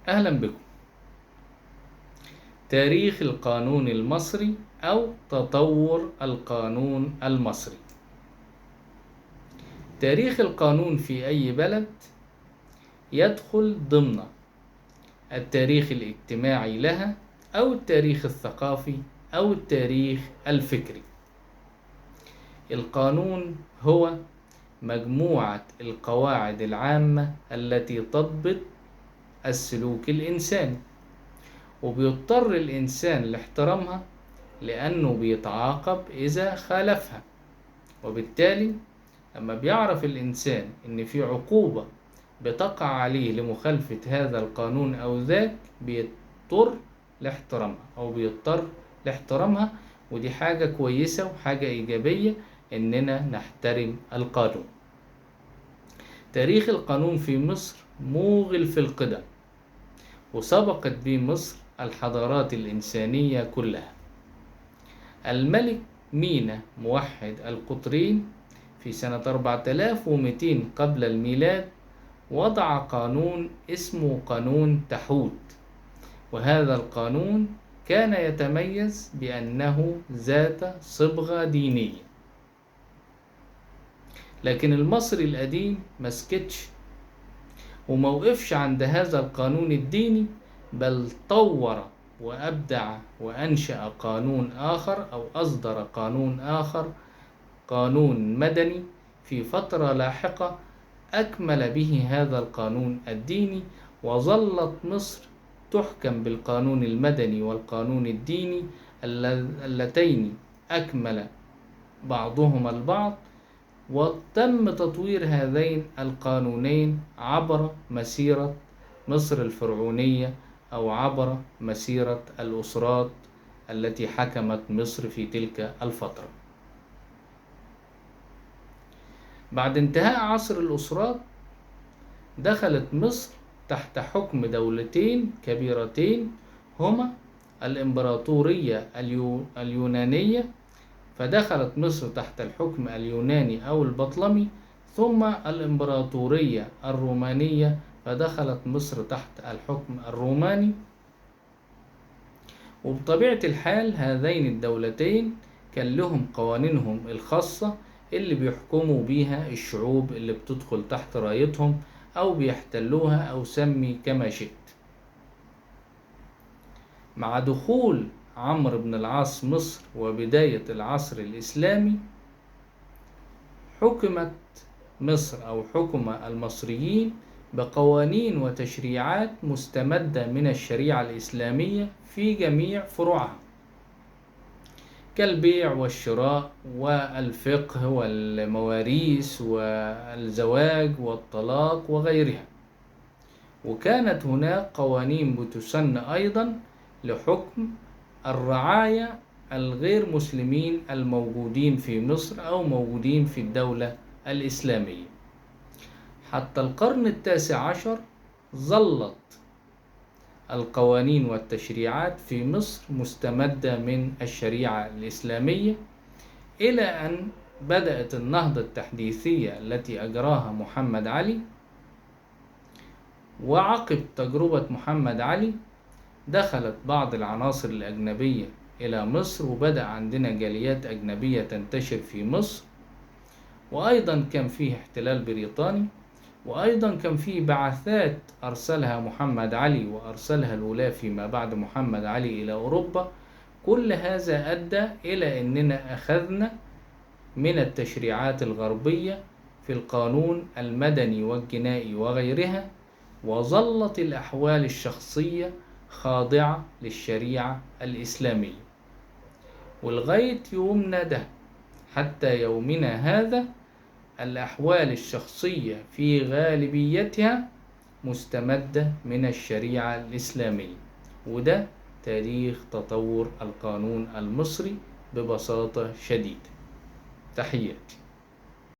أهلا بكم. تاريخ القانون المصري أو تطور القانون المصري. تاريخ القانون في أي بلد يدخل ضمن التاريخ الاجتماعي لها أو التاريخ الثقافي أو التاريخ الفكري. القانون هو مجموعة القواعد العامة التي تضبط السلوك الإنساني، وبيضطر الإنسان لاحترامها لأنه بيتعاقب إذا خالفها. وبالتالي لما بيعرف الإنسان إن في عقوبة بتقع عليه لمخالفة هذا القانون أو ذاك، بيضطر لاحترامها. ودي حاجة كويسة وحاجة إيجابية إننا نحترم القانون. تاريخ القانون في مصر موغل في القدم، وسبقت به مصر الحضارات الإنسانية كلها. الملك مينا موحد القطرين في سنة 4200 قبل الميلاد وضع قانون اسمه قانون تحوت، وهذا القانون كان يتميز بأنه ذات صبغة دينية. لكن المصري القديم مسكتش وموقفش عند هذا القانون الديني، بل طور وأبدع وأنشأ قانون آخر أو أصدر قانون آخر، قانون مدني، في فترة لاحقة أكمل به هذا القانون الديني. وظلت مصر تحكم بالقانون المدني والقانون الديني اللتين أكمل بعضهما البعض، وتم تطوير هذين القانونين عبر مسيرة مصر الفرعونية أو عبر مسيرة الأسرات التي حكمت مصر في تلك الفترة. بعد انتهاء عصر الأسرات دخلت مصر تحت حكم دولتين كبيرتين، هما الإمبراطورية اليونانية، فدخلت مصر تحت الحكم اليوناني أو البطلمي، ثم الإمبراطورية الرومانية فدخلت مصر تحت الحكم الروماني. وبطبيعة الحال هذين الدولتين كان لهم قوانينهم الخاصة اللي بيحكموا بيها الشعوب اللي بتدخل تحت رايتهم أو بيحتلوها أو سمي كما شئت. مع دخول عمرو بن العاص مصر وبداية العصر الإسلامي، حكمت مصر أو حكم المصريين بقوانين وتشريعات مستمدة من الشريعة الإسلامية في جميع فروعها، كالبيع والشراء والفقه والمواريث والزواج والطلاق وغيرها. وكانت هناك قوانين بتسن أيضا لحكم الرعايا الغير مسلمين الموجودين في مصر أو موجودين في الدولة الإسلامية. حتى القرن التاسع عشر ظلت القوانين والتشريعات في مصر مستمدة من الشريعة الإسلامية، إلى أن بدأت النهضة التحديثية التي أجراها محمد علي. وعقب تجربة محمد علي دخلت بعض العناصر الأجنبية إلى مصر، وبدأ عندنا جاليات أجنبية تنتشر في مصر، وأيضا كان فيه احتلال بريطاني، وأيضا كان فيه بعثات أرسلها محمد علي وأرسلها الولاة فيما بعد محمد علي إلى أوروبا. كل هذا أدى إلى أننا أخذنا من التشريعات الغربية في القانون المدني والجنائي وغيرها، وظلت الأحوال الشخصية خاضعة للشريعة الإسلامية. ولغاية يومنا ده حتى يومنا هذا الأحوال الشخصية في غالبيتها مستمدة من الشريعة الإسلامية. وده تاريخ تطور القانون المصري ببساطة شديدة. تحياتي.